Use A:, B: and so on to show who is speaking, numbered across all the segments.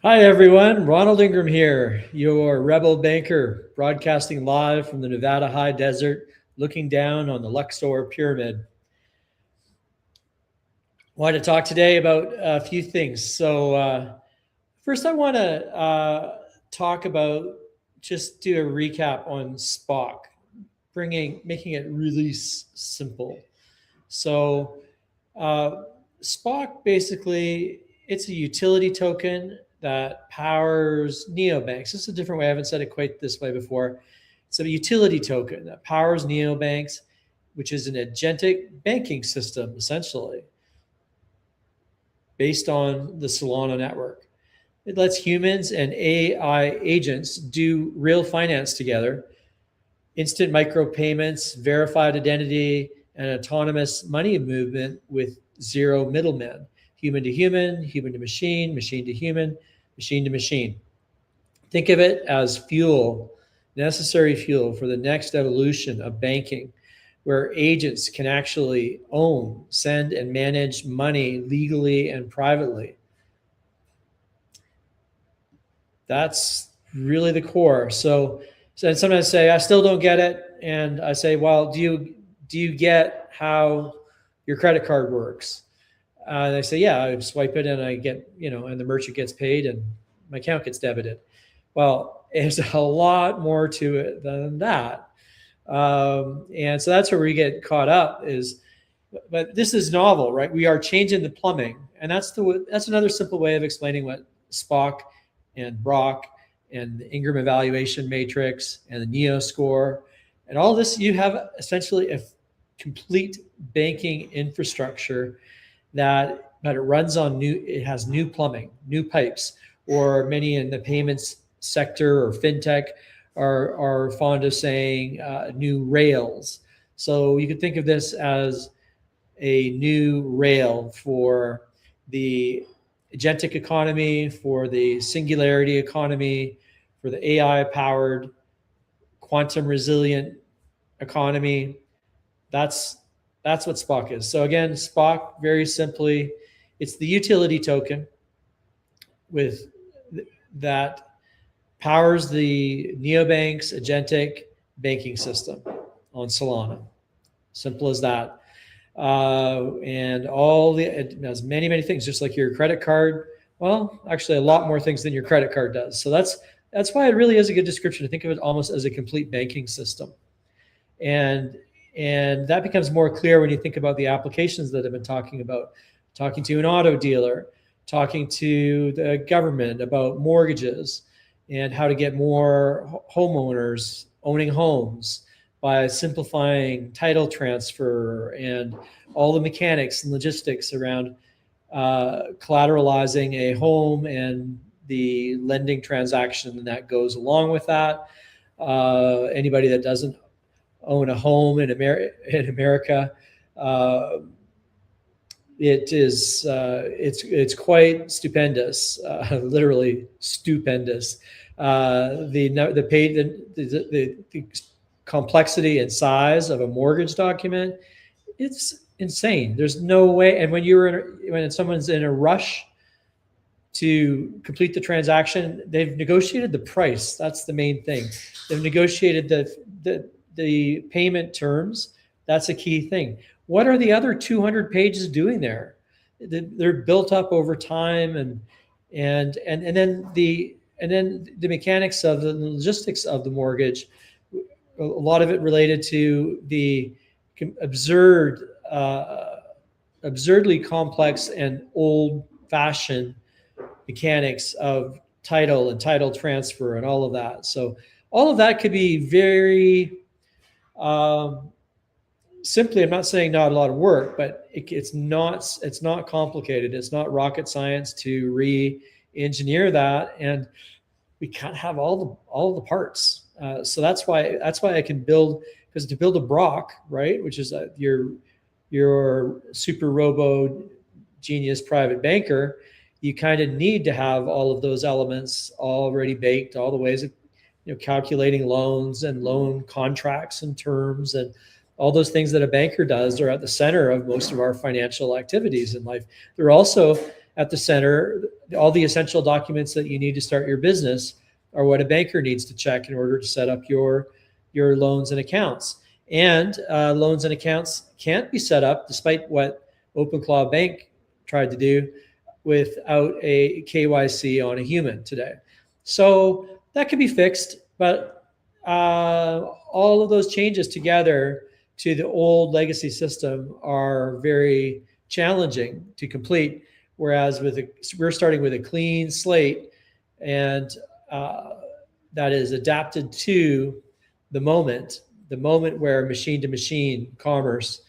A: Hi everyone, Ronald Ingram here, your rebel banker, broadcasting live from the Nevada high desert, looking down on the Luxor pyramid. Wanted to talk today about a few things. So first I want to talk about, just do a recap on Spock, making it really simple. So Spock, basically, it's a utility token that powers neobanks. This is a different way. I haven't said it quite this way before. It's a utility token that powers neobanks, which is an agentic banking system, essentially, based on the Solana network. It lets humans and AI agents do real finance together, instant micropayments, verified identity, and autonomous money movement with zero middlemen. Human to human, human to machine, machine to human, machine to machine. Think of it as fuel, necessary fuel for the next evolution of banking, where agents can actually own, send, and manage money legally and privately. That's really the core. So sometimes I say, I still don't get it. And I say, well, do you get how your credit card works? They say, yeah, I swipe it and I get, and the merchant gets paid and my account gets debited. Well, there's a lot more to it than that. And so that's where we get caught up but this is novel, right? We are changing the plumbing. And that's another simple way of explaining what Spock and Brok and the Ingram evaluation matrix and the Neoscore and all this. You have essentially a complete banking infrastructure that it runs on it has new plumbing, new pipes, or many in the payments sector or fintech are fond of saying new rails. So you could think of this as a new rail for the agentic economy, for the singularity economy, for the AI-powered quantum resilient economy. That's what Spock is. So again, Spock, very simply, it's the utility token that powers the neobank's agentic banking system on Solana. Simple as that. And it has many things, just like your credit card. Well, actually a lot more things than your credit card does. So that's why it really is a good description to think of it almost as a complete banking system. And that becomes more clear when you think about the applications that I've been talking about, talking to an auto dealer, talking to the government about mortgages and how to get more homeowners owning homes by simplifying title transfer and all the mechanics and logistics around collateralizing a home and the lending transaction that goes along with that. Anybody that doesn't own a home in America, it's quite stupendous, literally stupendous. The complexity and size of a mortgage document, it's insane. There's no way. And when someone's in a rush to complete the transaction, they've negotiated the price. That's the main thing. They've negotiated the payment terms. That's a key thing. What are the other 200 pages doing there? They're built up over time, and then the mechanics of the logistics of the mortgage. A lot of it related to the absurdly complex and old-fashioned mechanics of title and title transfer and all of that. So all of that could be very simply, I'm not saying not a lot of work, but it's not complicated. It's not rocket science to re-engineer that, and we can't have all the parts. So that's why I can build, because to build a Brok, right, which is your super robo genius private banker, you kind of need to have all of those elements already baked, all the ways of calculating loans and loan contracts and terms and all those things that a banker does are at the center of most of our financial activities in life. They're also at the center all the essential documents that you need to start your business are what a banker needs to check in order to set up your loans and accounts. And loans and accounts can't be set up, despite what OpenClaw Bank tried to do, without a KYC on a human today. So that can be fixed, but all of those changes together to the old legacy system are very challenging to complete. Whereas we're starting with a clean slate, and that is adapted to the moment where machine-to-machine commerce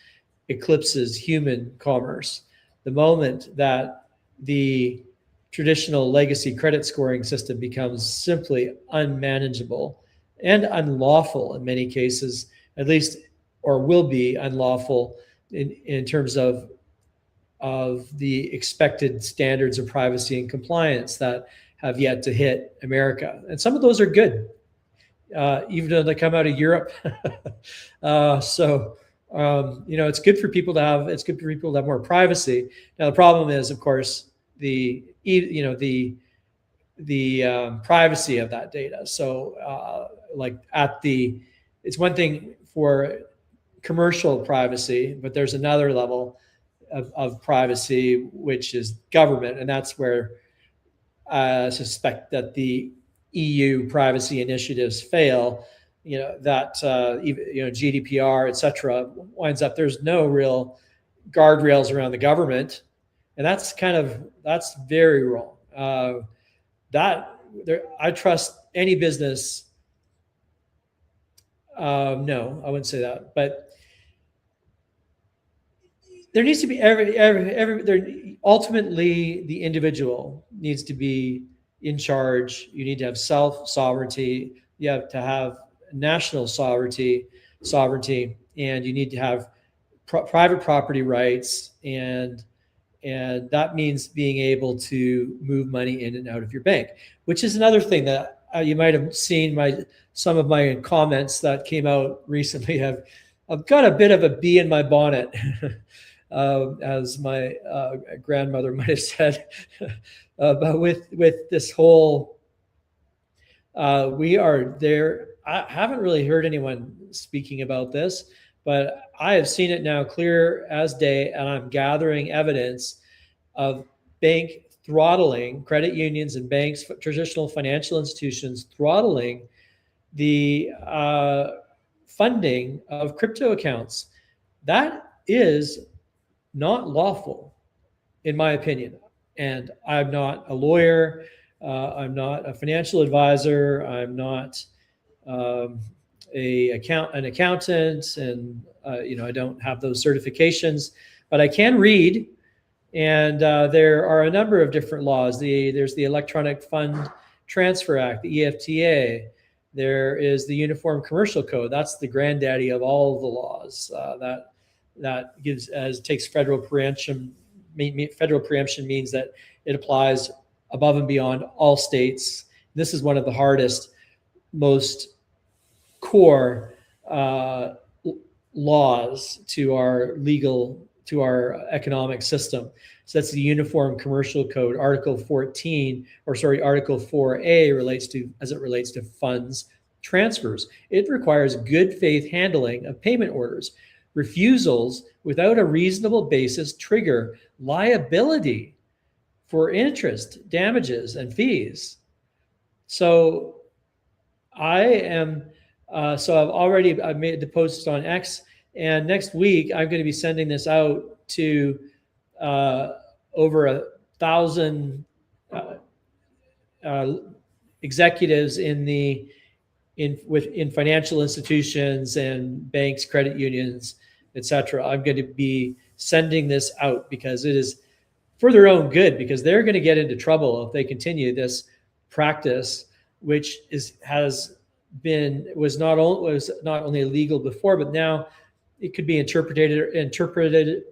A: eclipses human commerce, the moment that the traditional legacy credit scoring system becomes simply unmanageable and unlawful in many cases, at least, or will be unlawful in terms of the expected standards of privacy and compliance that have yet to hit America. And some of those are good, even though they come out of Europe. It's good for people to have more privacy. Now, the problem is, of course, the privacy of that data. So it's one thing for commercial privacy, but there's another level of privacy, which is government. And that's where I suspect that the EU privacy initiatives fail, GDPR, et cetera, winds up, there's no real guardrails around the government. And that's very wrong. I trust any business. No, I wouldn't say that, but there needs to be ultimately the individual needs to be in charge. You need to have self-sovereignty. You have to have national sovereignty, and you need to have private property rights, and that means being able to move money in and out of your bank, which is another thing that you might have seen some of my comments that came out recently. I've got a bit of a bee in my bonnet, as my grandmother might have said, but with this whole, we are there. I haven't really heard anyone speaking about this, but I have seen it now clear as day, and I'm gathering evidence of bank throttling, credit unions and banks, traditional financial institutions throttling the funding of crypto accounts. That is not lawful, in my opinion. And I'm not a lawyer. I'm not a financial advisor. I'm not an accountant, and I don't have those certifications, but I can read. And there are a number of different laws. There's the Electronic Fund Transfer Act, the EFTA. There is the Uniform Commercial Code. That's the granddaddy of all of the laws that takes federal preemption. Federal preemption means that it applies above and beyond all states. This is one of the hardest, most core laws to our economic system. So that's the Uniform Commercial Code. Article 4A relates to funds transfers. It requires good faith handling of payment orders. Refusals without a reasonable basis trigger liability for interest, damages, and fees. So I've made the post on X, and next week I'm going to be sending this out to over 1,000 executives in financial institutions and banks, credit unions, etc. I'm going to be sending this out because it is for their own good, because they're going to get into trouble if they continue this practice, which was not only illegal before, but now it could be interpreted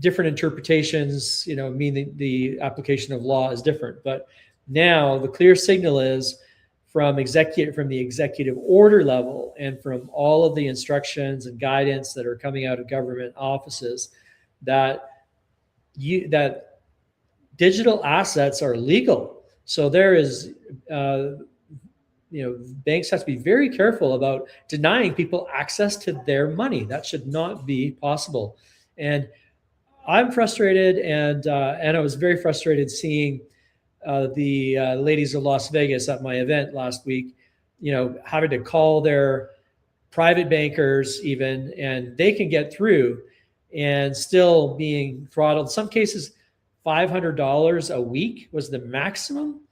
A: different interpretations, meaning the application of law is different. But now the clear signal is from the executive order level and from all of the instructions and guidance that are coming out of government offices that that digital assets are legal. So there is, banks have to be very careful about denying people access to their money. That should not be possible. And I'm frustrated, and I was very frustrated seeing the ladies of Las Vegas at my event last week, having to call their private bankers even, and they can get through and still being throttled. In some cases, $500 a week was the maximum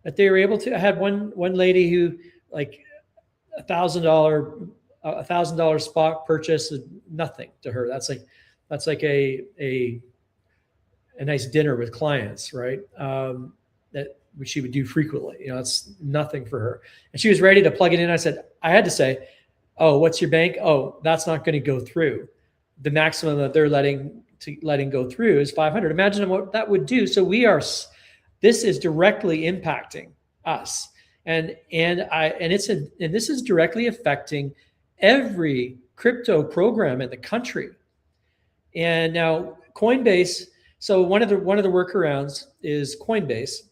A: that they were able to. I had one lady who, like, $1,000 spot purchase is nothing to her. That's like a nice dinner with clients, right? That she would do frequently. It's nothing for her. And she was ready to plug it in. I had to say, oh, what's your bank? Oh, that's not going to go through. The maximum that they're letting go through is 500. Imagine what that would do. So this is directly impacting us. And this is directly affecting every crypto program in the country. And now Coinbase. So one of the workarounds is Coinbase,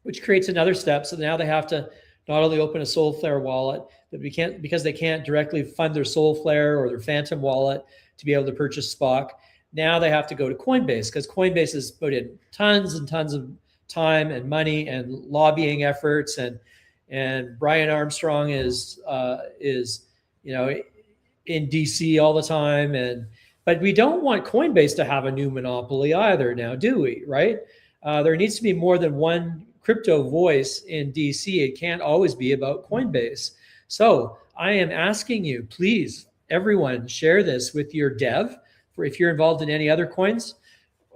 A: which creates another step. So now they have to not only open a Soulflare wallet, but because they can't directly fund their Soulflare or their Phantom wallet to be able to purchase Spock. Now they have to go to Coinbase, because Coinbase has put in tons and tons of time and money and lobbying efforts, and Brian Armstrong is in DC all the time, but we don't want Coinbase to have a new monopoly either now, do we? Right? There needs to be more than one crypto voice in DC. It can't always be about Coinbase. So I am asking you, please, everyone, share this with your dev. For if you're involved in any other coins,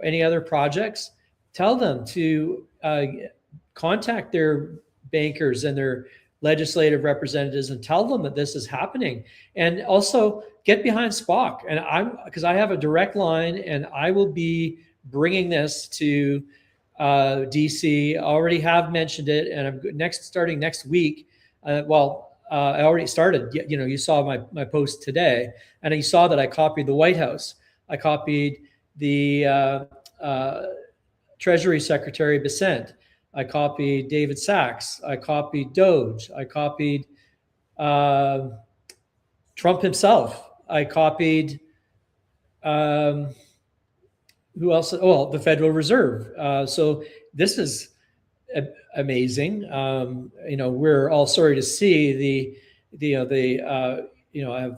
A: any other projects, tell them to contact their bankers and their legislative representatives and tell them that this is happening. And also get behind Spock. And because I have a direct line, and I will be bringing this to DC. I already have mentioned it, and I'm starting next week. I already started. You saw my post today, and you saw that I copied the White House. I copied the Treasury Secretary Bessent. I copied David Sachs. I copied Doge. I copied Trump himself. I copied who else? Oh, the Federal Reserve. So this is amazing. We're all sorry to see I have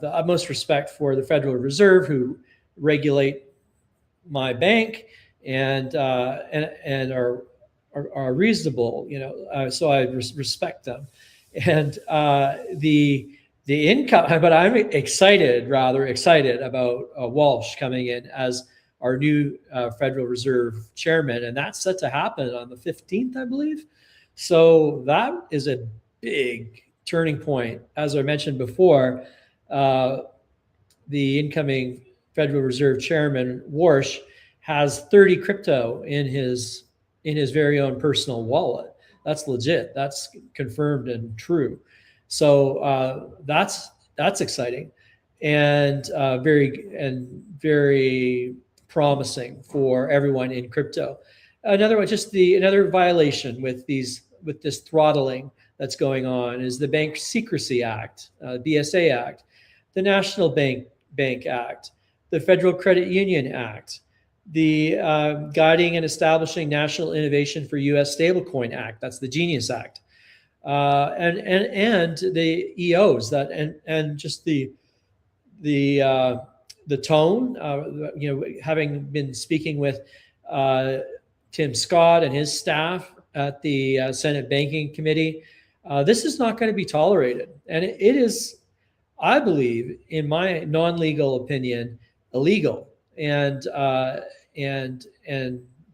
A: the utmost respect for the Federal Reserve, who regulate my bank and are reasonable. So I respect them, and the income. But I'm rather excited about Walsh coming in as our new Federal Reserve chairman, and that's set to happen on the 15th, I believe. So that is a big turning point. As I mentioned before, the incoming Federal Reserve chairman, Walsh, has 30 crypto in his very own personal wallet. That's legit. That's confirmed and true. So that's exciting, and very promising for everyone in crypto. Another violation with this throttling that's going on is the Bank Secrecy Act, BSA Act, the National Bank Act, the Federal Credit Union Act, the Guiding and Establishing National Innovation for U.S. Stablecoin Act. That's the Genius Act, and the EOs and just the tone. Having been speaking with Tim Scott and his staff at the Senate Banking Committee, this is not going to be tolerated, and it is, I believe, in my non-legal opinion, illegal and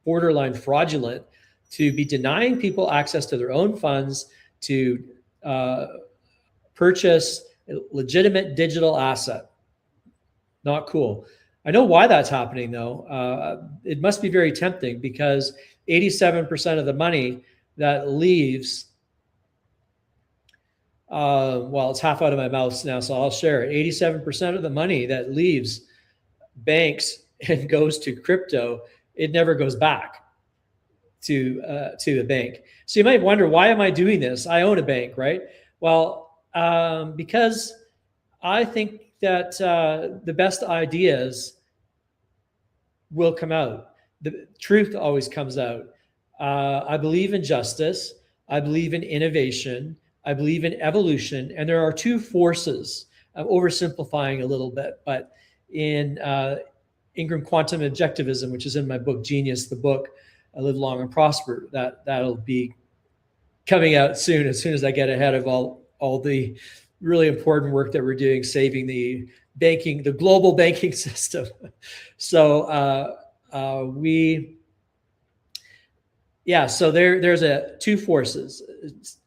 A: borderline fraudulent to be denying people access to their own funds to purchase a legitimate digital asset. Not cool. I know why that's happening, though. It must be very tempting, because 87% of the money that leaves, it's half out of my mouth now, so I'll share it. 87% of the money that leaves banks and goes to crypto it never goes back to the bank. So you might wonder, why am I doing this? I own a bank, right? Well, because I think that the best ideas will come out. The truth always comes out. I believe in justice. I believe in innovation. I believe in evolution. And there are two forces. I'm oversimplifying a little bit, but in Ingram Quantum Objectivism, which is in my book, Genius, the book, Live Long and Prosper, that'll be coming out soon, as soon as I get ahead of all the really important work that we're doing, saving the global banking system. So so there's two forces.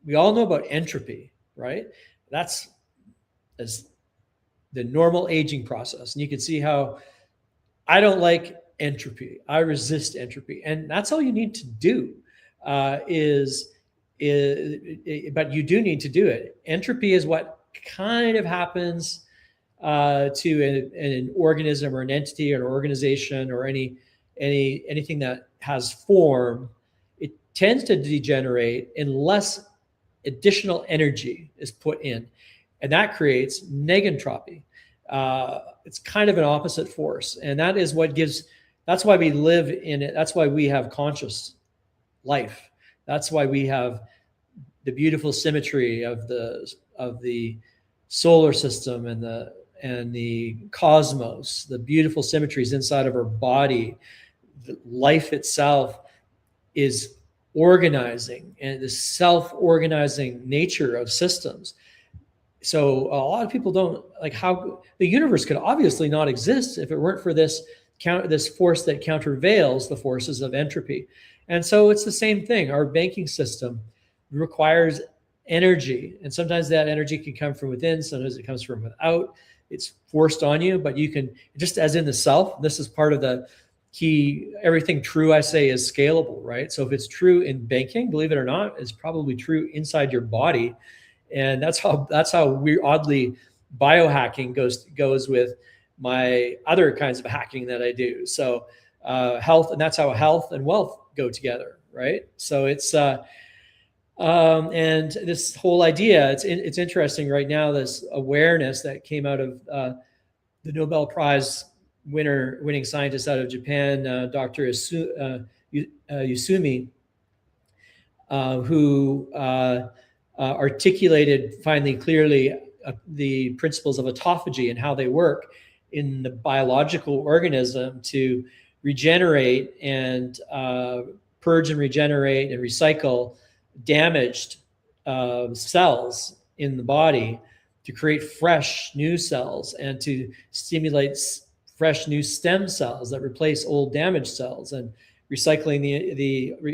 A: We all know about entropy, right? That's the normal aging process. And you can see how I don't like entropy. I resist entropy. And that's all you need to do, but you do need to do it. Entropy is what kind of happens to an organism or an entity or an organization or anything that has form. It tends to degenerate unless additional energy is put in, and that creates negentropy. It's kind of an opposite force, and that is what gives. That's why we live in it. That's why we have conscious life. That's why we have the beautiful symmetry of the solar system and the cosmos, the beautiful symmetries inside of our body. The life itself is organizing, and the self-organizing nature of systems. So a lot of people don't like how the universe could obviously not exist if it weren't for this force that countervails the forces of entropy. And so it's the same thing. Our banking system requires energy, and sometimes that energy can come from within, sometimes it comes from without. It's forced on you, but you can, just as in the self, this is part of the key. Everything true, I say, is scalable, right? So if it's true in banking, believe it or not, it's probably true inside your body. And that's how we oddly biohacking goes with my other kinds of hacking that I do. So health, and that's how health and wealth go together, right? So it's and this whole idea, it's interesting right now, this awareness that came out of the Nobel Prize winning scientist out of Japan, Dr. Yasumi, who articulated finally clearly the principles of autophagy and how they work in the biological organism to regenerate and purge and regenerate and recycle damaged cells in the body to create fresh new cells and to stimulate fresh new stem cells that replace old damaged cells, and recycling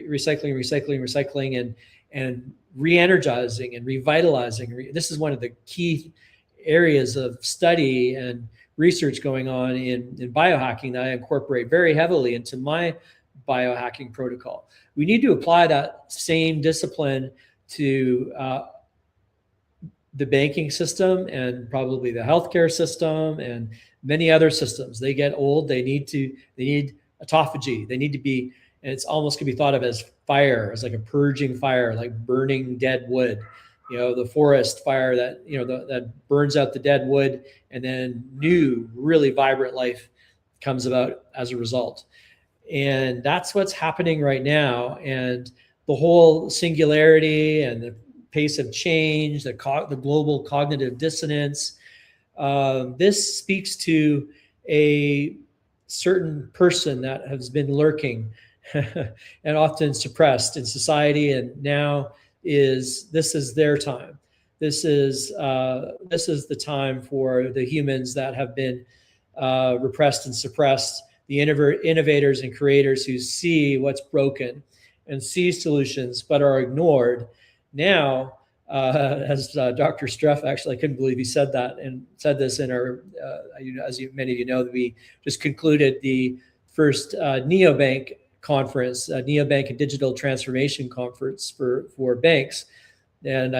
A: recycling and re-energizing and revitalizing. This is one of the key areas of study and research going on in biohacking that I incorporate very heavily into my biohacking protocol. We need to apply that same discipline to the banking system and probably the healthcare system and many other systems. They get old. They need autophagy. They need to be, and it's almost can be thought of as fire, as like a purging fire, like burning dead wood. The forest fire that that burns out the dead wood, and then new, really vibrant life comes about as a result. And that's what's happening right now. And the whole singularity and the pace of change, the global cognitive dissonance, this speaks to a certain person that has been lurking and often suppressed in society, and now this is their time. This is the time for the humans that have been repressed and suppressed, the innovators and creators who see what's broken and see solutions but are ignored. Now, as Dr. Struff, actually, I couldn't believe he said that, and said this in our, as many of you know, we just concluded the first Neobank conference, Neobank and Digital Transformation Conference for banks. And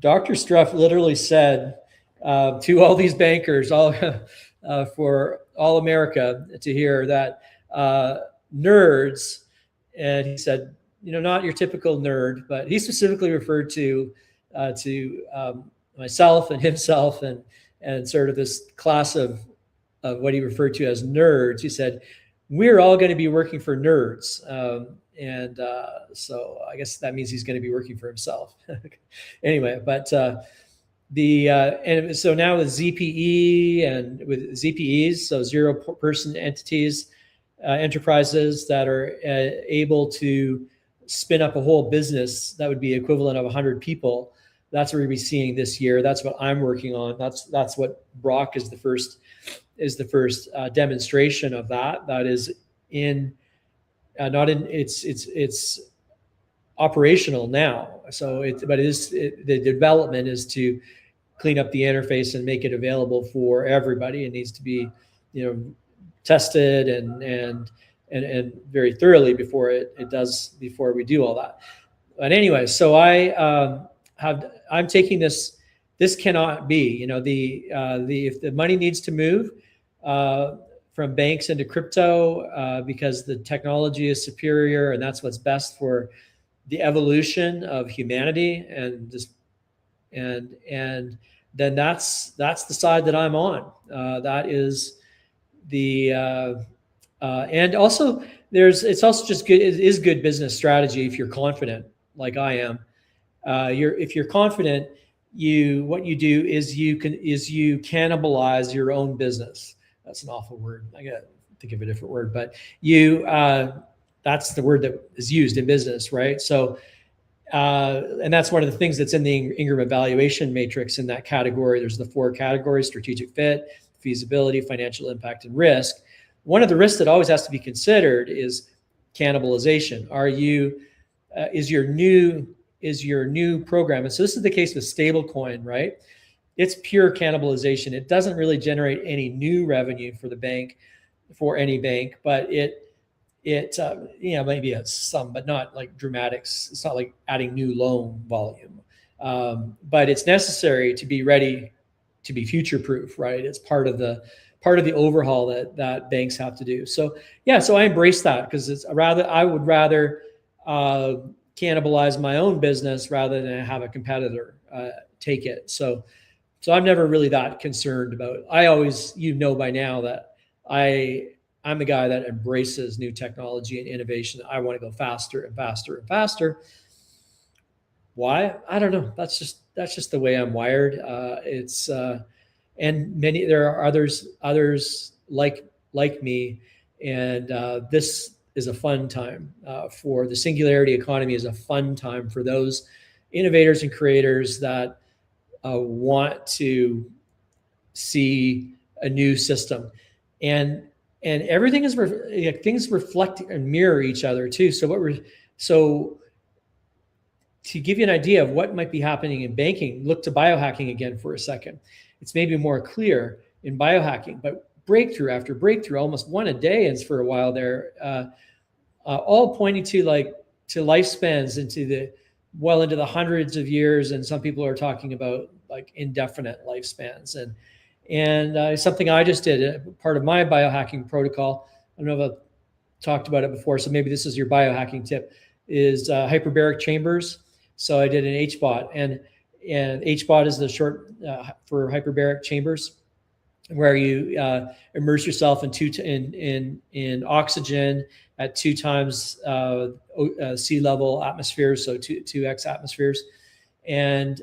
A: Dr. Struff literally said to all these bankers, for all America to hear that nerds, and he said, not your typical nerd, but he specifically referred to myself and himself and sort of this class of what he referred to as nerds. He said, we're all going to be working for nerds. So I guess that means he's going to be working for himself. Anyway, but and so now with ZPE and with ZPEs, so zero person entities, enterprises that are able to spin up a whole business that would be equivalent of 100 people. That's what we're going to be seeing this year. That's what I'm working on. That's what Brok is the first demonstration of that. That is in not in it's operational now. So the development is to clean up the interface and make it available for everybody. It needs to be, tested and very thoroughly before we do all that. But anyway, so I'm taking this. This cannot be, if the money needs to move from banks into crypto because the technology is superior and that's what's best for the evolution of humanity, and then that's the side that I'm on. That is the and also it's also just good. It is good business strategy if you're confident, like I am. If you're confident, what you do is you cannibalize your own business. That's an awful word. I gotta think of a different word, but that's the word that is used in business, right? So, and that's one of the things that's in the Ingram evaluation matrix in that category. There's the 4 categories: strategic fit, feasibility, financial impact, and risk. One of the risks that always has to be considered is cannibalization. Is your new program, and so this is the case with stablecoin, right? It's pure cannibalization. It doesn't really generate any new revenue for the bank, for any bank, but it maybe it's some, but not like dramatics. It's not like adding new loan volume, but it's necessary to be ready to be future proof, right? It's part of the overhaul that banks have to do. So yeah, so I embrace that because I would rather cannibalize my own business rather than have a competitor take it. So I'm never really that concerned about. I always, by now that I'm a guy that embraces new technology and innovation. I want to go faster and faster and faster. Why? I don't know. That's just the way I'm wired. And there are others like me, and this is a fun time for the singularity economy. Is a fun time for those innovators and creators that want to see a new system, and everything is things reflect and mirror each other too. So to give you an idea of what might be happening in banking, look to biohacking again for a second. It's maybe more clear in biohacking, but breakthrough after breakthrough, almost one a day, and for a while there, all pointing to lifespans into the hundreds of years, and some people are talking about like indefinite lifespans. And something I just did, part of my biohacking protocol. I don't know if I've talked about it before, so maybe this is your biohacking tip, is hyperbaric chambers. So I did an HBOT, and HBOT is the short for hyperbaric chambers, where you immerse yourself in oxygen at 2 times sea level atmospheres, so 2x atmospheres, and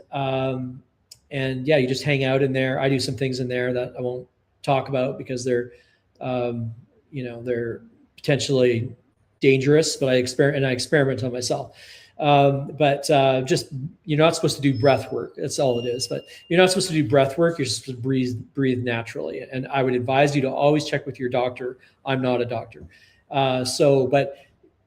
A: yeah, you just hang out in there. I do some things in there that I won't talk about because they're they're potentially dangerous, but I experiment on myself. Just, you're not supposed to do breath work. That's all it is. But you're not supposed to do breath work. You're supposed to breathe naturally. And I would advise you to always check with your doctor. I'm not a doctor. But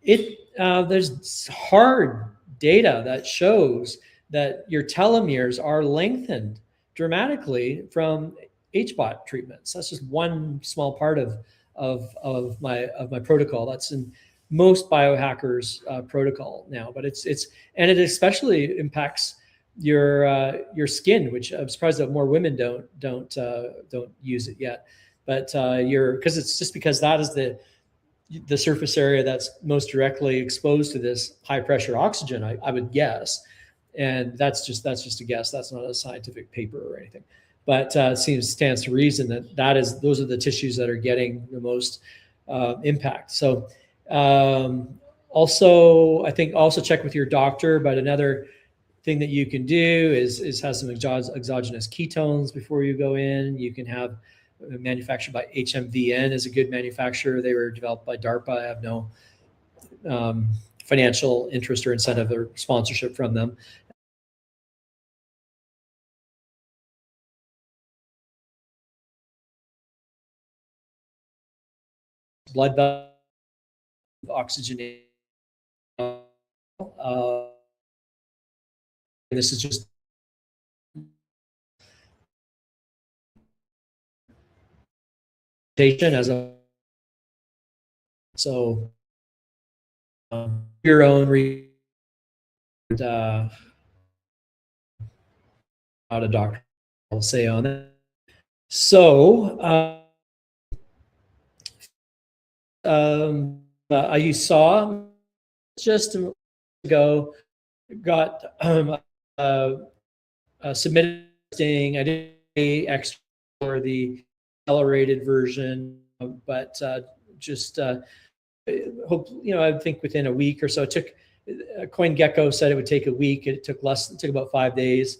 A: there's hard data that shows that your telomeres are lengthened dramatically from HBOT treatments. That's just one small part of my protocol. That's in most biohackers' protocol now, but it especially impacts your skin, which I'm surprised that more women don't use it yet. but because it's just because that is the surface area that's most directly exposed to this high pressure oxygen, I would guess. And that's just a guess. That's not a scientific paper or anything, but stands to reason that those are the tissues that are getting the most impact. So also, I think also check with your doctor. But another thing that you can do is have some exogenous ketones before you go in. You can have manufactured by HMVN is a good manufacturer. They were developed by DARPA. I have no financial interest or incentive or sponsorship from them. Blood oxygenation. This is just as a your own not a doctor, I'll say on it. So you saw just a minute ago got submitted listing. I did pay extra for the accelerated version, but just hope, I think within a week or so. It took CoinGecko said it would take a week. It took about 5 days.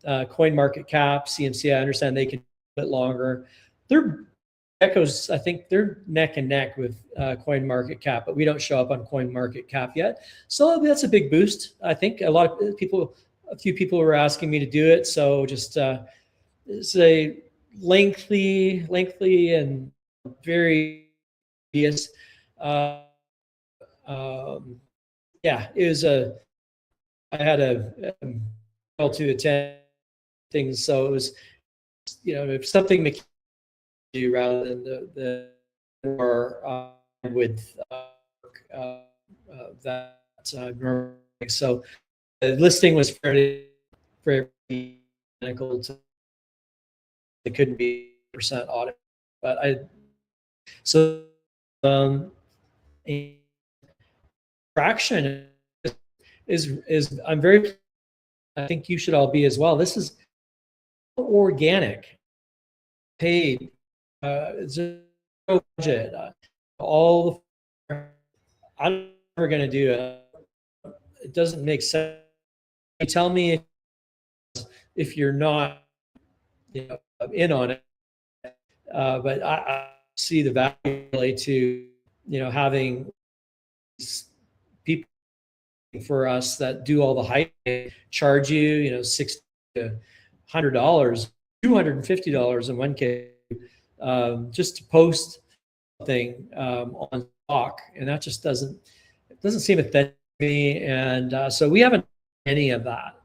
A: CoinMarketCap, CMC, I understand they can a bit longer. Gecko's, I think they're neck and neck with CoinMarketCap, but we don't show up on CoinMarketCap yet. So that's a big boost. I think a few people were asking me to do it. So just it's a lengthy and very tedious. Yeah, it was I had a to attend things, so it was if something to do rather than the more with that so the listing was very technical. It couldn't be % audit, but traction is I'm very. I think you should all be as well. This is organic, paid, zero budget. All the I'm never going to do it. It doesn't make sense. You tell me if you're not in on it, but I see the value to having people for us that do all the hype, charge you $60 to $100, $250 in one case, just to post something on Pock, and that just doesn't seem authentic to me. And so we haven't done any of that.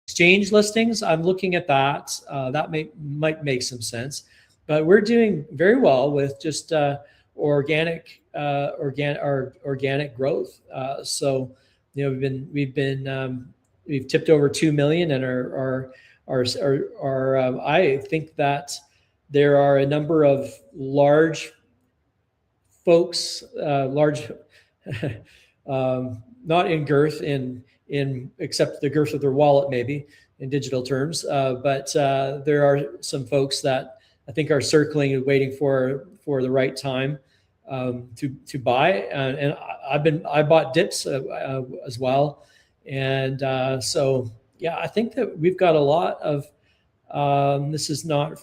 A: Exchange listings, I'm looking at that. That might make some sense, but we're doing very well with just organic growth. So we've tipped over 2 million, and I think that there are a number of large folks, not in girth in except the girth of their wallet, maybe in digital terms, but there are some folks that I think are circling and waiting for the right time to buy, and I bought dips as well, and so yeah, I think that we've got a lot of this is not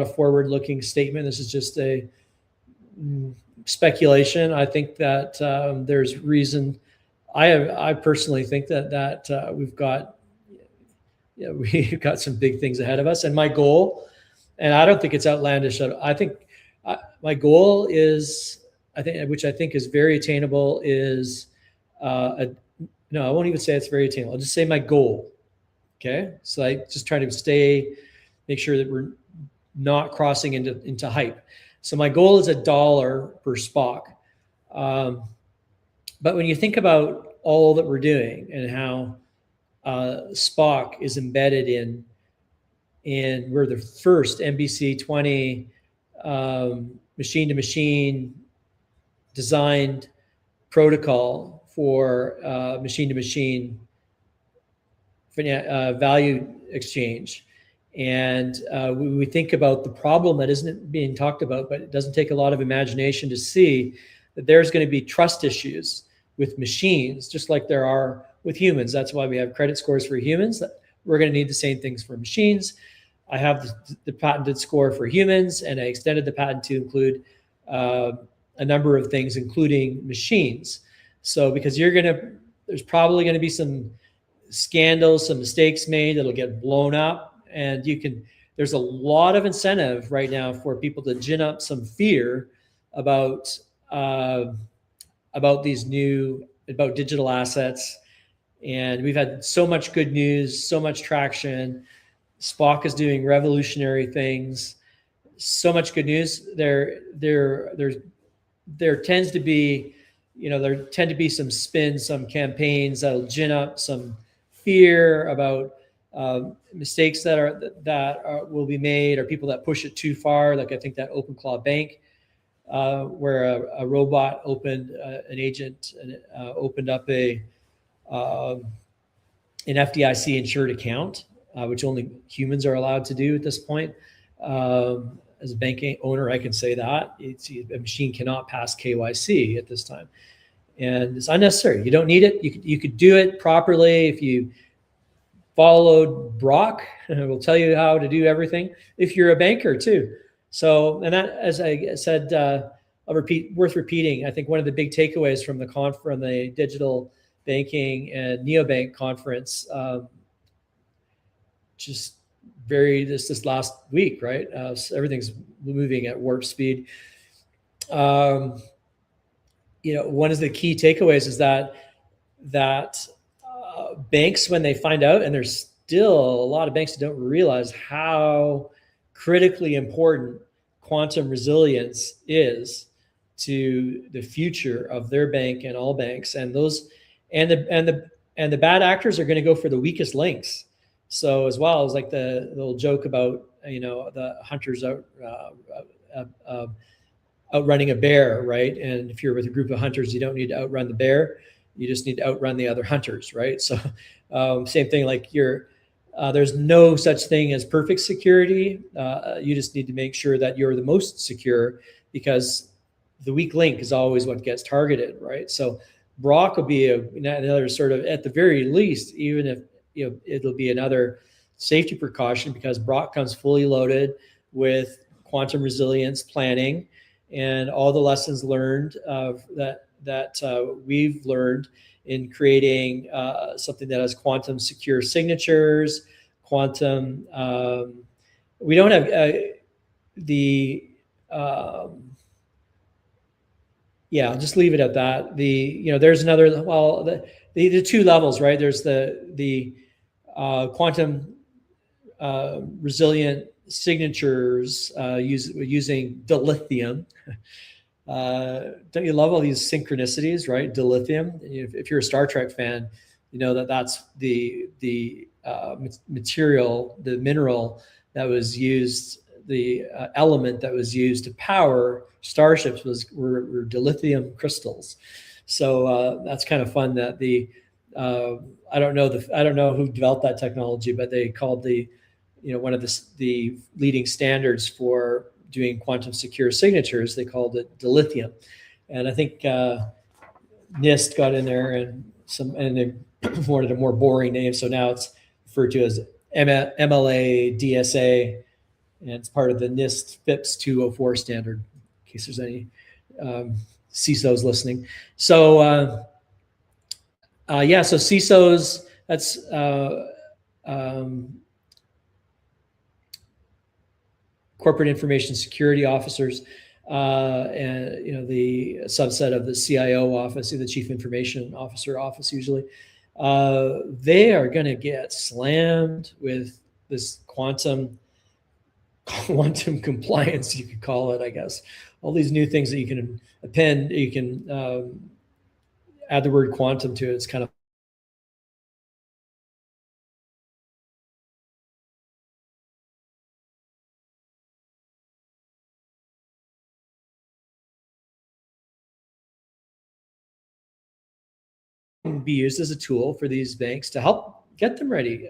A: a forward-looking statement. This is just a speculation. I think that there's reason. I personally think that we've got some big things ahead of us, and my goal, and I don't think it's outlandish. I think my goal is, which I think is very attainable, is no, I won't even say it's very attainable. I'll just say my goal. Okay, so I just try to make sure that we're not crossing into hype. So my goal is $1 per SPOC. But when you think about all that we're doing and how SPOC is embedded in we're the first MBC 20 machine-to-machine designed protocol for machine-to-machine value exchange. And we think about the problem that isn't being talked about, but it doesn't take a lot of imagination to see that there's going to be trust issues with machines, just like there are with humans. That's why we have credit scores for humans. We're going to need the same things for machines. I have the patented score for humans, and I extended the patent to include a number of things, including machines. So because there's probably going to be some scandals, some mistakes made that'll get blown up, and there's a lot of incentive right now for people to gin up some fear about digital assets. And we've had so much good news, so much traction. Spock is doing revolutionary things. So much good news. There tends to be, there tend to be some spins, some campaigns that'll gin up some fear about mistakes that will be made, or people that push it too far. Like I think that OpenClaw Bank, where a robot opened an agent and opened up an FDIC insured account, which only humans are allowed to do at this point. As a banking owner, I can say that a machine cannot pass KYC at this time, and it's unnecessary. You don't need it. You could do it properly if you followed Brok. We'll tell you how to do everything if you're a banker too. So, and that, as I said, worth repeating. I think one of the big takeaways from the digital banking and neobank conference, this last week, right? So everything's moving at warp speed. One of the key takeaways is that banks, when they find out, and there's still a lot of banks that don't realize how critically important quantum resilience is to the future of their bank and all banks, and the bad actors are going to go for the weakest links. So as well as like the little joke about the hunters outrunning a bear, right? And if you're with a group of hunters, you don't need to outrun the bear. You just need to outrun the other hunters, right? So same thing, like there's no such thing as perfect security. You just need to make sure that you're the most secure, because the weak link is always what gets targeted, right? So Brok will be another sort of, at the very least, even if it'll be another safety precaution, because Brok comes fully loaded with quantum resilience planning and all the lessons learned that we've learned in creating something that has quantum secure signatures, quantum. We don't have I'll just leave it at that. There's another, the two levels, right? There's the quantum resilient signatures using dilithium. Don't you love all these synchronicities, right? Dilithium. If you're a Star Trek fan, you know that's the material, the mineral that was used, the element that was used to power starships were dilithium crystals. So that's kind of fun that I don't know who developed that technology, but they called one of the leading standards for doing quantum secure signatures, they called it dilithium. And I think NIST got in there and they wanted a more boring name, so now it's referred to as MLA DSA, and it's part of the NIST FIPS 204 standard, in case there's any CISOs listening. So so CISOs, that's corporate information security officers, and the subset of the CIO office, the Chief Information Officer office usually. They are going to get slammed with this quantum compliance, you could call it, I guess. All these new things that you can append, you can add the word quantum to it. It's kind of be used as a tool for these banks to help get them ready,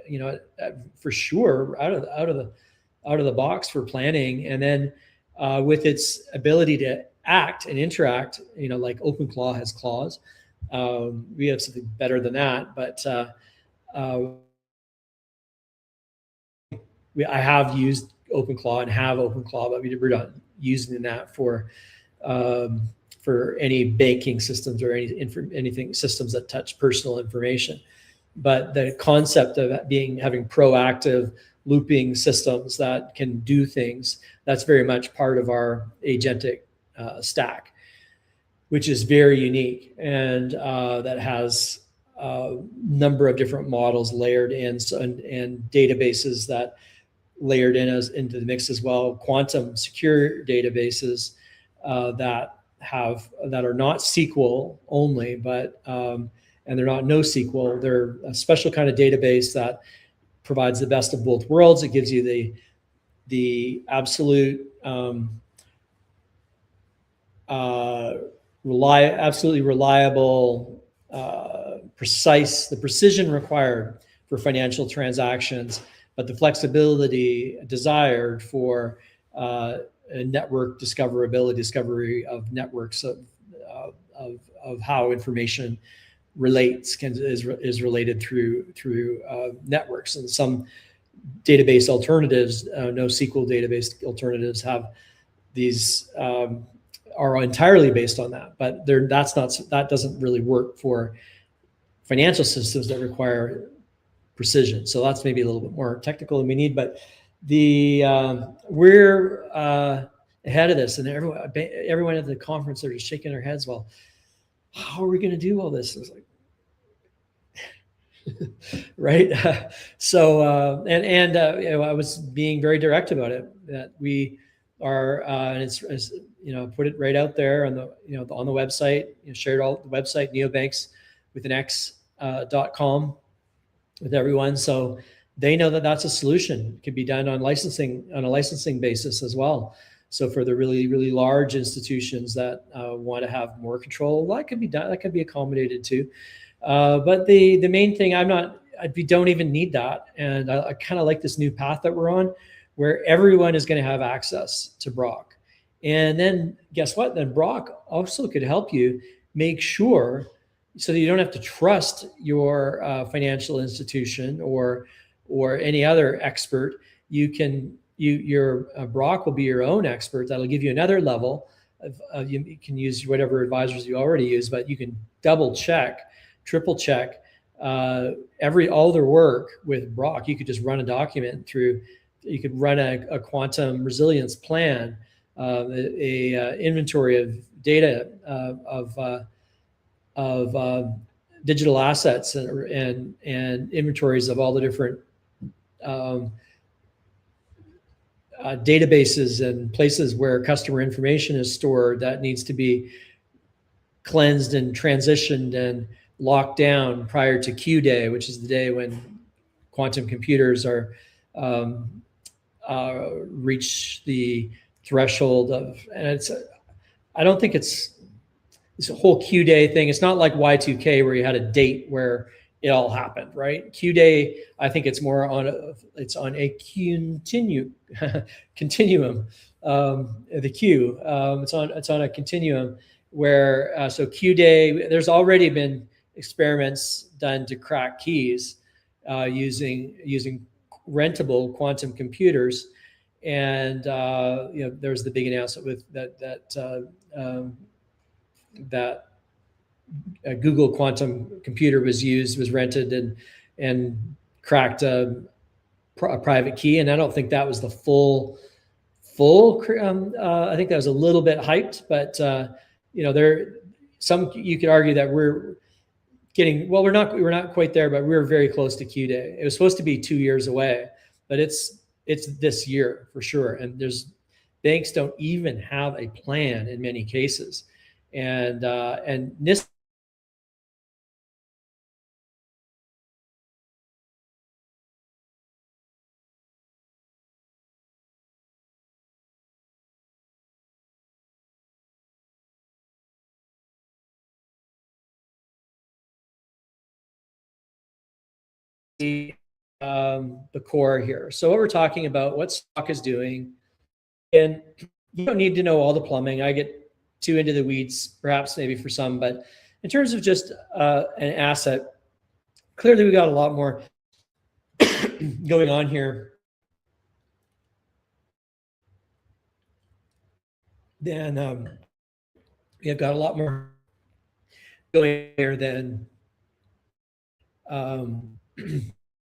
A: for sure, out of the box for planning. And then with its ability to act and interact, like OpenClaw has claws. We have something better than that, but I have used OpenClaw and have OpenClaw, but we're not using that for any banking systems or anything systems that touch personal information. But the concept of having proactive looping systems that can do things, that's very much part of our agentic stack, which is very unique, and that has a number of different models layered in, and databases that layered into the mix as well. Quantum secure databases that are not SQL only, but and they're not NoSQL. They're a special kind of database that provides the best of both worlds. It gives you the absolute absolutely reliable, the precision required for financial transactions, but the flexibility desired for network discovery of networks of how information is related through networks. And some database alternatives, NoSQL database alternatives, have these are entirely based on that, but that doesn't really work for financial systems that require precision. So that's maybe a little bit more technical than we need, but we're ahead of this, and everyone at the conference, they're just shaking their heads. Well, how are we going to do all this? It's like, right. So I was being very direct about it, that we are, and it's put it right out there on the on the website, shared all the website, Neobanks with an X.com with everyone, so they know that that's a solution. It can be done on a licensing basis as well. So for the really, really large institutions that want to have more control, that could be done. That could be accommodated too. But the main thing, we don't even need that. And I kind of like this new path that we're on, where everyone is going to have access to Brok. And then guess what? Then Brok also could help you make sure, so that you don't have to trust your financial institution or any other expert. Your Brok will be your own expert. That'll give you another level of you can use whatever advisors you already use, but you can double check, triple check all their work with Brok. You could just run a document through. You could run a quantum resilience plan, a inventory of data of digital assets and inventories of all the different databases and places where customer information is stored that needs to be cleansed and transitioned and locked down prior to Q day, which is the day when quantum computers reach the threshold of, and I don't think it's a whole Q day thing. It's not like Y2K where you had a date where it all happened, right? Q day, I think it's more on a continuum. The Q, it's on a continuum where so Q day, there's already been experiments done to crack keys using rentable quantum computers, and there's the big announcement with that a Google quantum computer was rented and cracked a private key, and I don't think that was the full. I think that was a little bit hyped, but you could argue that we're not quite there, but we're very close to Q day. It was supposed to be 2 years away, but it's this year for sure. And banks don't even have a plan in many cases, and NIST the core here. So what we're talking about, what stock is doing, and you don't need to know all the plumbing. I get too into the weeds, perhaps maybe for some, but in terms of just an asset, clearly we got a lot more going on here than we have got a lot more going here than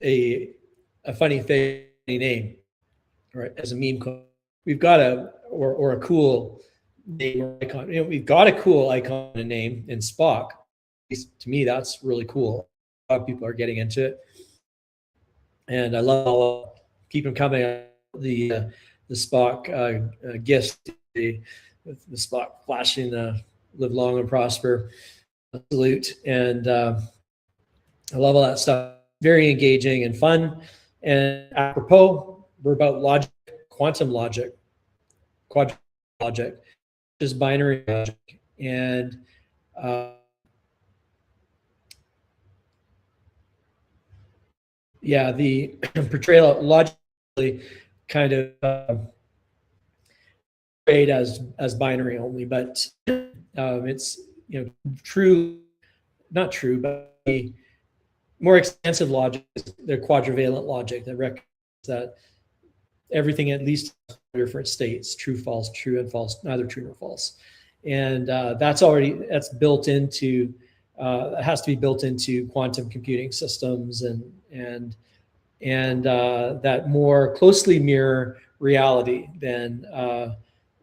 A: a funny name, right? As a meme coin, we've got a or a cool name or icon. We've got a cool icon and name in Spock. To me, that's really cool. A lot of people are getting into it, and I love keep them coming. The Spock gifts, the Spock flashing the live long and prosper salute, and I love all that stuff. Very engaging and fun. And apropos, we're about logic, quantum logic, quadratic logic, just binary logic, and yeah, the portrayal logically kind of portrayed as binary only, but it's true, not true, but the more extensive logic is the quadrivalent logic that recognizes that everything at least different states, true, false, true, and false, neither true nor false, and that's built into it has to be built into quantum computing systems and that more closely mirror reality than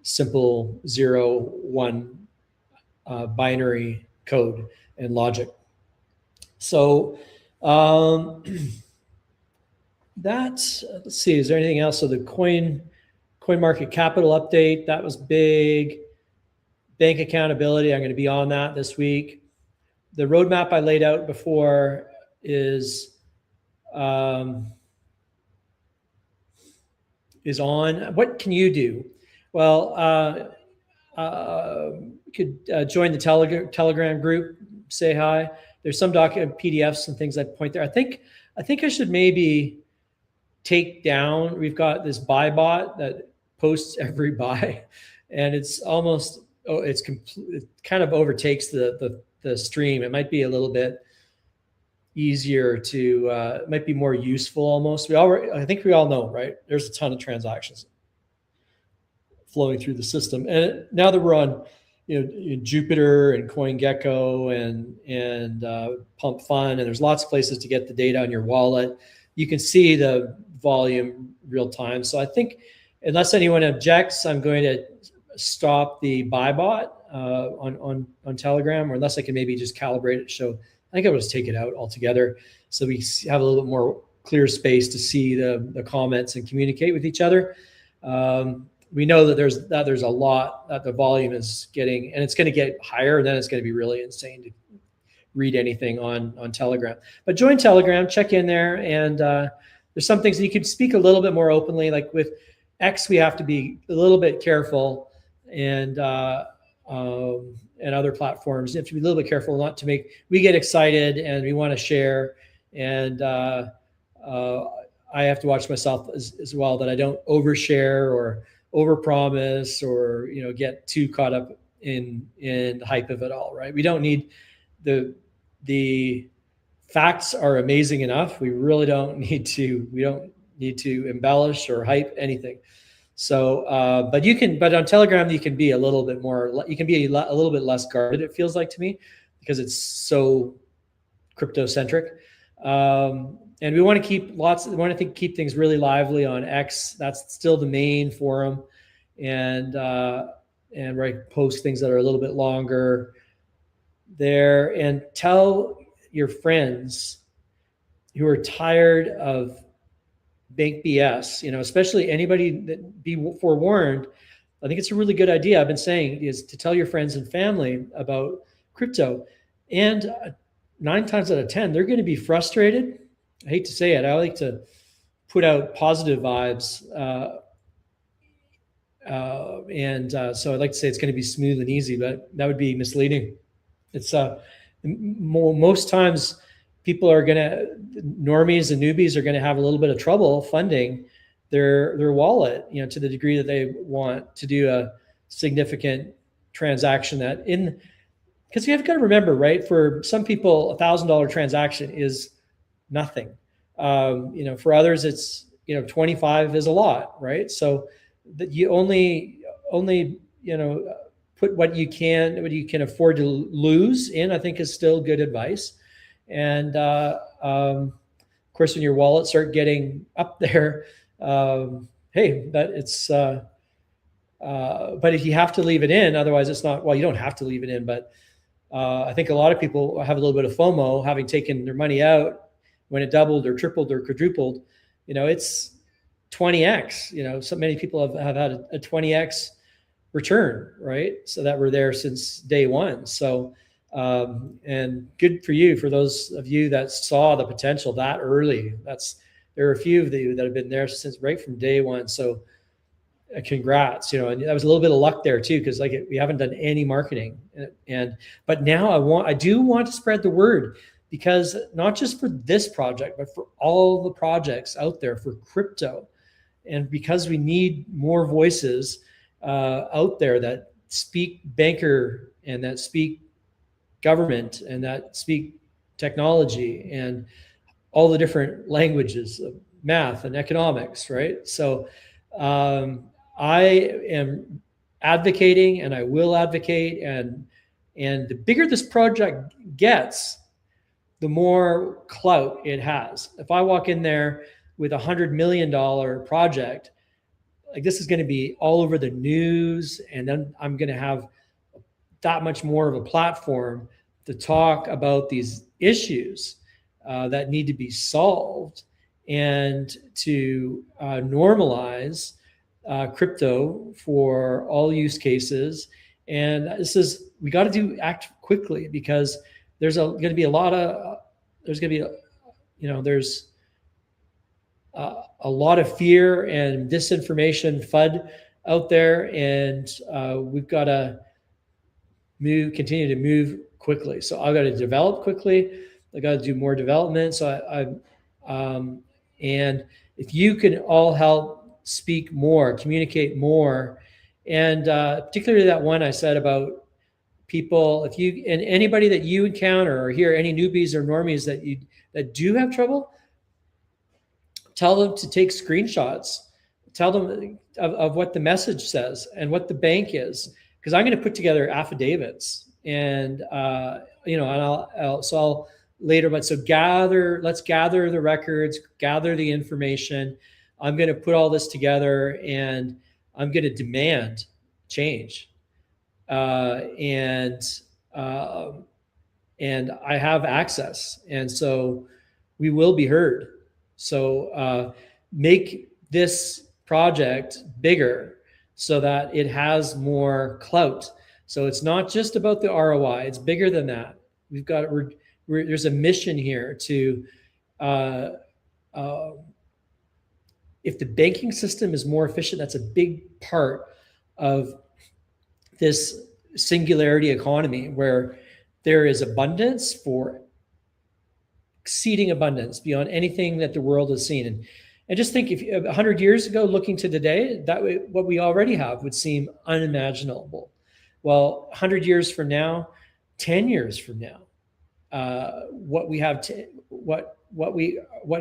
A: simple 0-1 binary code and logic. So let's see, is there anything else? So the CoinMarketCap update, that was big. Bank accountability, I'm going to be on that this week. The roadmap I laid out before is on. What can you do? Well, you could join the Telegram group, say hi. There's some document PDFs and things that point there. I think I should maybe take down. We've got this buy bot that posts every buy, and it's almost it kind of overtakes the stream. It might be a little bit easier to it might be more useful almost. I think we all know, right? There's a ton of transactions flowing through the system, and now that we're on Jupiter and CoinGecko and Pump Fund, and there's lots of places to get the data on your wallet, you can see the volume real time. So I think unless anyone objects, I'm going to stop the buy bot on Telegram, or unless I can maybe just calibrate it. So I think I will just take it out altogether, so we have a little bit more clear space to see the comments and communicate with each other. We know that there's a lot that the volume is getting, and it's going to get higher, and then it's going to be really insane to read anything on Telegram. But join Telegram, check in there, and there's some things that you can speak a little bit more openly. Like with X, we have to be a little bit careful, and other platforms, you have to be a little bit careful not to we get excited and we want to share, and I have to watch myself as well that I don't overshare or overpromise or get too caught up in the hype of it all. Right? We don't need the facts are amazing enough. We really don't need to. We don't need to embellish or hype anything. So, but on Telegram, you can be a little bit more, you can be a little bit less guarded, it feels like to me, because it's so crypto centric. And we want to keep things really lively on X. That's still the main forum. And post things that are a little bit longer there, and tell your friends who are tired of bank BS, especially anybody that be forewarned. I think it's a really good idea. I've been saying is to tell your friends and family about crypto, and 9 times out of 10, they're going to be frustrated. I hate to say it. I like to put out positive vibes. So I'd like to say it's going to be smooth and easy, but that would be misleading. It's most times people are normies and newbies are going to have a little bit of trouble funding their wallet, to the degree that they want to do a significant transaction because you have got to remember, right? For some people, $1,000 transaction is nothing. For others, it's 25 is a lot, right? So that you only put what you can afford to lose in, I think, is still good advice. And of course, when your wallets start getting up there, hey, that it's. But if you have to leave it in, otherwise it's not. Well, you don't have to leave it in, but I think a lot of people have a little bit of FOMO, having taken their money out when it doubled or tripled or quadrupled. It's 20x. So many people have had a 20x return, right? So that were there since day one. So and good for you, for those of you that saw the potential that early. There are a few of you that have been there since right from day one. So congrats, and that was a little bit of luck there too, because we haven't done any marketing, but now I do want to spread the word, because not just for this project, but for all the projects out there for crypto, and because we need more voices out there that speak banker and that speak government and that speak technology and all the different languages of math and economics, right? So I am advocating, and I will advocate, and the bigger this project gets, the more clout it has. If I walk in there with $100 million project, this is going to be all over the news, and then I'm going to have that much more of a platform to talk about these issues that need to be solved, and to normalize crypto for all use cases. And we got to act quickly, because there's going to be a lot of fear and disinformation FUD out there, and we've got to continue to move quickly. So I've got to develop quickly. I got to do more development. So and if you can all help speak more, communicate more, and particularly that one I said about people, and anybody that you encounter or hear any newbies or normies that do have trouble, tell them to take screenshots, tell them of what the message says and what the bank is, because I'm going to put together affidavits, and I'll later, but let's gather the records, gather the information. I'm going to put all this together, and I'm going to demand change. And I have access, and so we will be heard. So make this project bigger so that it has more clout. So it's not just about the ROI; it's bigger than that. There's a mission here to. If the banking system is more efficient, that's a big part of this singularity economy, where there is abundance, for exceeding abundance beyond anything that the world has seen. And just think, if 100 years ago, looking to today, what we already have would seem unimaginable. Well, 100 years from now, 10 years from now, what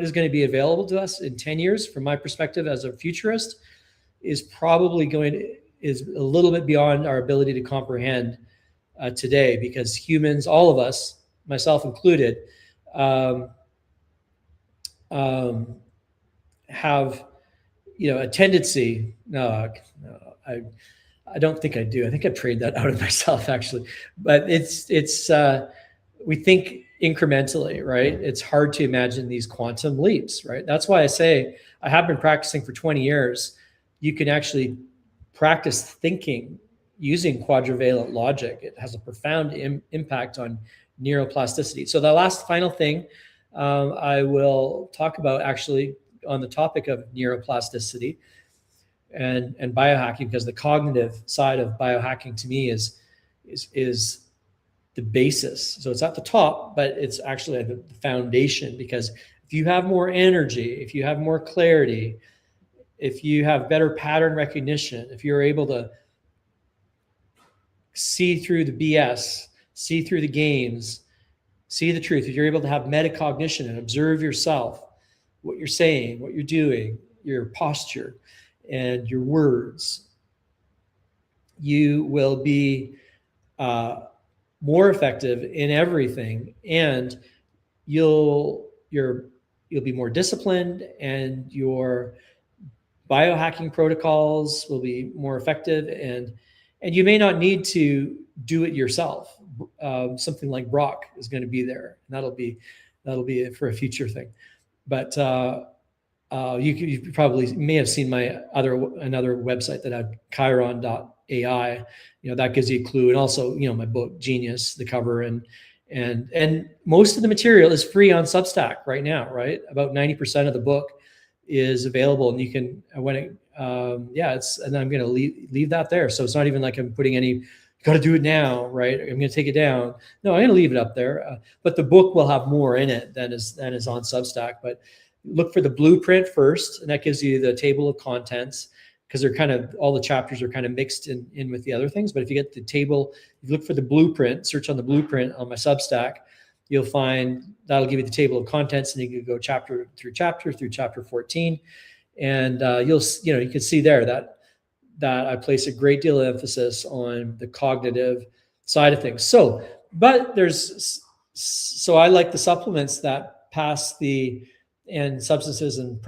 A: is going to be available to us in 10 years, from my perspective as a futurist, is probably is a little bit beyond our ability to comprehend today, because humans, all of us, myself included, have a tendency. I don't think I do. I think I've trained that out of myself, actually. But it's we think incrementally, right? It's hard to imagine these quantum leaps, right? That's why I say I have been practicing for 20 years. You can actually practice thinking using quadrivalent logic. It has a profound impact on neuroplasticity. So the final thing I will talk about, actually, on the topic of neuroplasticity and biohacking, because the cognitive side of biohacking to me is the basis. So it's at the top, but it's actually at the foundation, because if you have more energy, if you have more clarity, if you have better pattern recognition, if you're able to see through the BS, see through the games, see the truth, if you're able to have metacognition and observe yourself, what you're saying, what you're doing, your posture, and your words, you will be more effective in everything, and you'll be more disciplined, and your biohacking protocols will be more effective, and you may not need to do it yourself. Something like Brok is going to be there, and that'll be for a future thing. But you probably may have seen my another website that I had, Chiron.ai. That gives you a clue, and also my book Genius, the cover, and most of the material is free on Substack right now. Right, about 90% of the book is available, and you can and I'm going to leave that there. So it's not even like I'm putting any. Got to do it now, right? I'm going to take it down. No, I'm going to leave it up there. But the book will have more in it than is on Substack. But look for the blueprint first, and that gives you the table of contents, because they're kind of, all the chapters are kind of mixed in with the other things. But if you get the table, if you look for the blueprint, search on the blueprint on my Substack, you'll find that'll give you the table of contents, and you can go chapter through chapter 14, and you can see there that I place a great deal of emphasis on the cognitive side of things. So I like the supplements that pass and substances and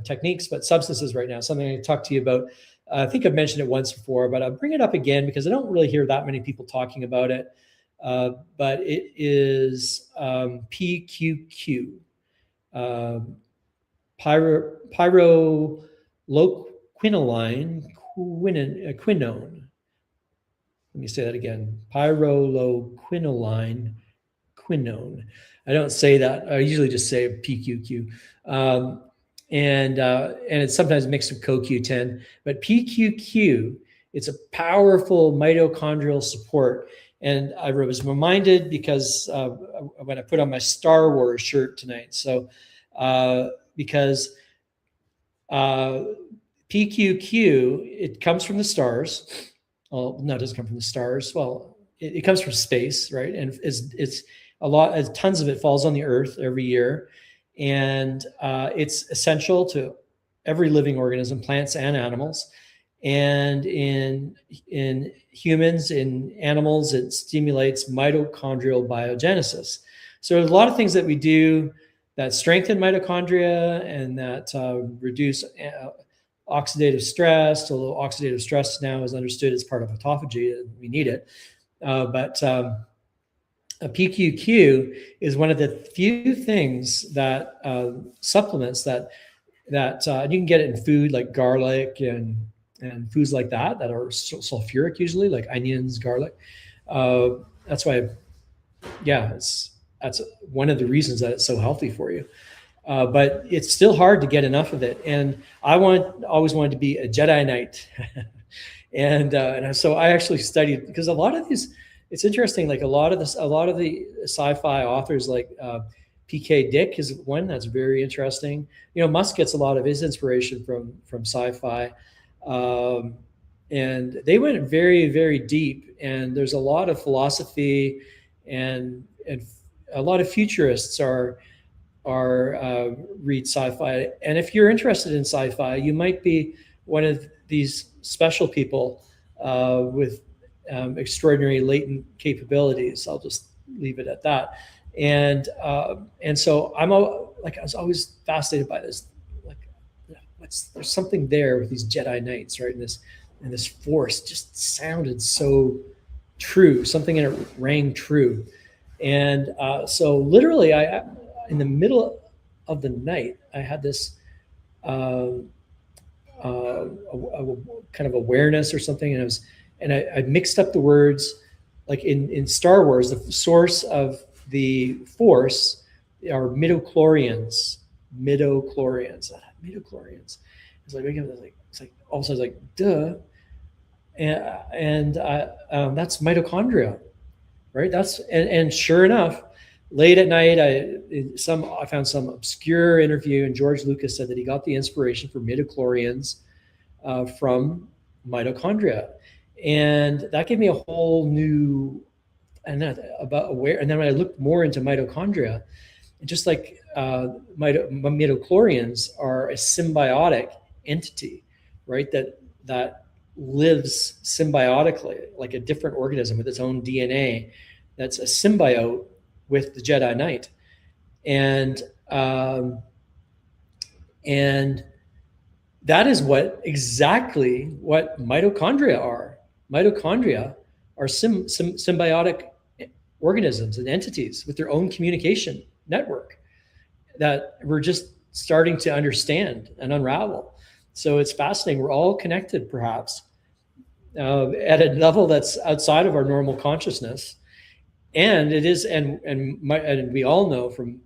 A: techniques, but substances right now, something I talked to you about. I think I've mentioned it once before, but I'll bring it up again because I don't really hear that many people talking about it. But it is PQQ, quinone. Let me say that again. Pyrroloquinoline quinone. I don't say that. I usually just say PQQ. And it's sometimes mixed with CoQ10. But PQQ, it's a powerful mitochondrial support. And I was reminded because when I put on my Star Wars shirt tonight. So because PQQ, it comes from the stars. Well, no, it doesn't come from the stars. Well, it comes from space, right? And it's a lot, tons of it falls on the earth every year. And it's essential to every living organism, plants and animals. And in humans, in animals, it stimulates mitochondrial biogenesis. So there's a lot of things that we do that strengthen mitochondria and that reduce oxidative stress, although oxidative stress now is understood as part of autophagy, and we need it. But a PQQ is one of the few things that supplements that you can get it in food like garlic and foods like that are sulfuric usually, like onions, garlic. That's why, that's one of the reasons that it's so healthy for you. But it's still hard to get enough of it. And I always wanted to be a Jedi Knight. and so I actually studied, because a lot of these, it's interesting, like a lot of the sci-fi authors, like PK Dick is one that's very interesting. Musk gets a lot of his inspiration from sci-fi. And they went very, very deep, and there's a lot of philosophy and a lot of futurists read sci-fi. And if you're interested in sci-fi, you might be one of these special people with extraordinary latent capabilities. I'll just leave it at that. And so I was always fascinated by this. There's something there with these Jedi Knights, right? And this force just sounded so true. Something in it rang true. And so literally, I in the middle of the night, I had this kind of awareness or something, and I mixed up the words. Like in Star Wars, the source of the Force are midichlorians. It's like all of a sudden, like duh, and that's mitochondria. right? And sure enough, late at night, I found some obscure interview, and George Lucas said that he got the inspiration for midichlorians from mitochondria, and that gave me a whole new and then when I looked more into mitochondria, just like midichlorians are a symbiotic entity, right? That lives symbiotically, like a different organism with its own DNA. That's a symbiote with the Jedi Knight, and that is exactly what mitochondria are. Mitochondria are symbiotic organisms and entities with their own communication network that we're just starting to understand and unravel. So it's fascinating. We're all connected, perhaps, at a level that's outside of our normal consciousness. And it is, and we all know from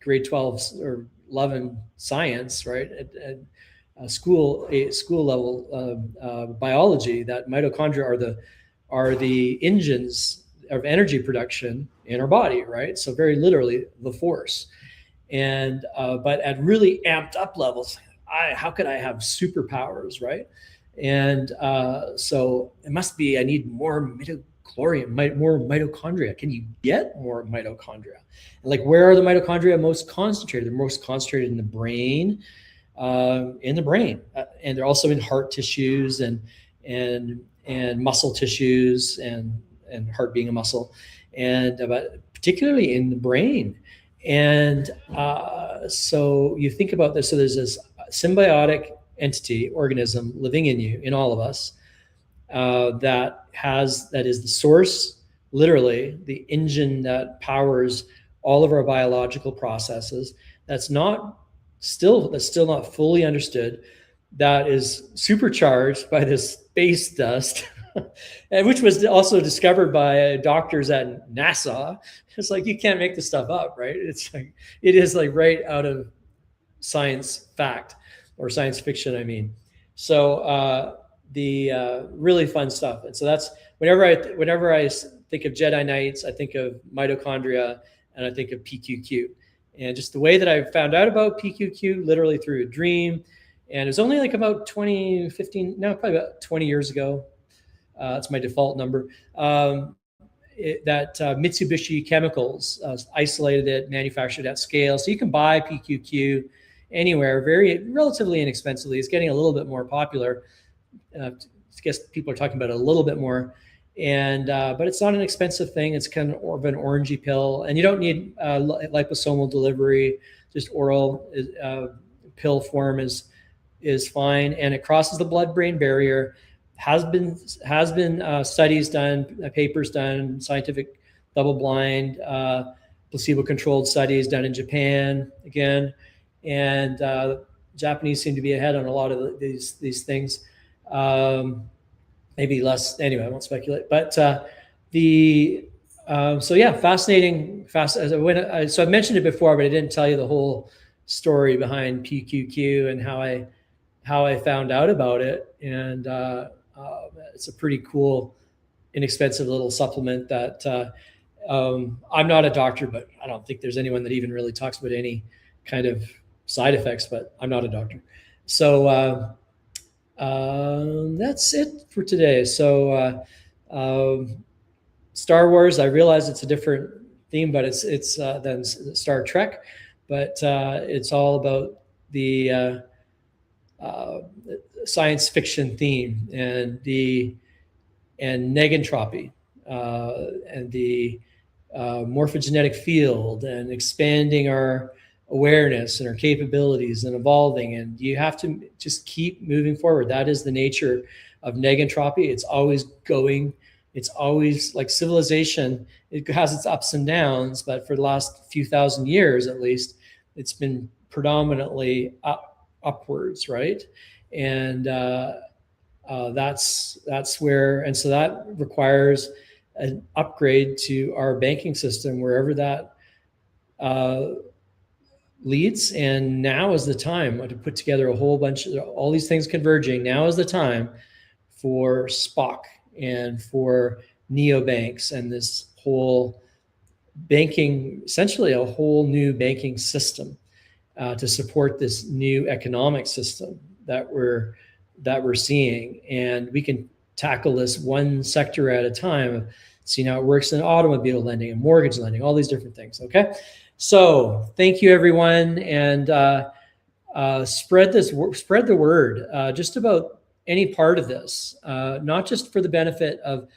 A: grade 12 or 11 science, right, at school level biology, that mitochondria are the engines of energy production in our body, right? So very literally the force. And but at really amped up levels, how could I have superpowers, right? And so it must be I need more more mitochondria. Can you get more mitochondria? And like, where are the mitochondria most concentrated? They're most concentrated in the brain, and they're also in heart tissues and muscle tissues, and heart being a muscle, and but particularly in the brain. And so you think about this. So there's this symbiotic entity, organism living in you, in all of us, that is the source, literally the engine that powers all of our biological processes. That's still not fully understood. That is supercharged by this space dust, and which was also discovered by doctors at NASA. It's like, you can't make this stuff up, right? It is like right out of science fact, or science fiction, I mean. So the really fun stuff. And so that's whenever I think of Jedi Knights, I think of mitochondria, and I think of PQQ. And just the way that I found out about PQQ, literally through a dream. And it was only like about probably about 20 years ago. That's my default number. That Mitsubishi Chemicals isolated it, manufactured at scale. So you can buy PQQ anywhere, relatively inexpensively. It's getting a little bit more popular. I guess people are talking about it a little bit more. And but it's not an expensive thing. It's kind of an orangey pill, and you don't need liposomal delivery. Just oral pill form is fine, and it crosses the blood-brain barrier. Has been studies done, papers done, scientific double-blind, placebo-controlled studies done in Japan again, and Japanese seem to be ahead on a lot of these things. Maybe less. Anyway, I won't speculate. But so yeah, fascinating. So I mentioned it before, but I didn't tell you the whole story behind PQQ and how I found out about it. And it's a pretty cool, inexpensive little supplement that I'm not a doctor, but I don't think there's anyone that even really talks about any kind of side effects. But I'm not a doctor, so. That's it for today. So Star Wars, I realize it's a different theme, but it's than Star Trek, but it's all about the science fiction theme and negentropy and the morphogenetic field, and expanding our awareness and our capabilities and evolving. And you have to just keep moving forward. That is the nature of negentropy. It's always going. It's always like civilization. It has its ups and downs, but for the last few thousand years, at least, it's been predominantly upwards, right? And that's where, and so that requires an upgrade to our banking system, wherever that leads. And now is the time to put together a whole bunch of all these things converging. Now is the time for Spock and for neobanks and this whole banking, essentially a whole new banking system to support this new economic system that we're seeing. And we can tackle this one sector at a time, seeing how it works in automobile lending and mortgage lending, all these different things. Okay, so thank you everyone, and spread the word just about any part of this, not just for the benefit of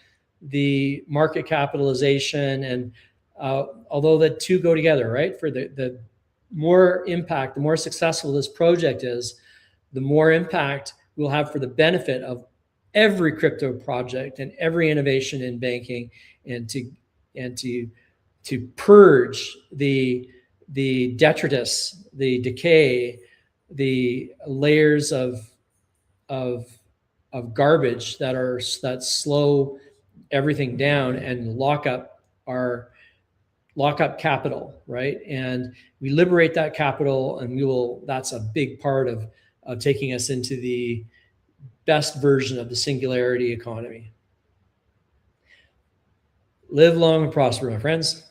A: the market capitalization, and although the two go together, right? For the more impact, the more successful this project is, the more impact we'll have for the benefit of every crypto project and every innovation in banking, and to purge the detritus, the decay, the layers of garbage that slow everything down and lock up capital, right? And we liberate that capital, and that's a big part of taking us into the best version of the singularity economy. Live long and prosper, my friends.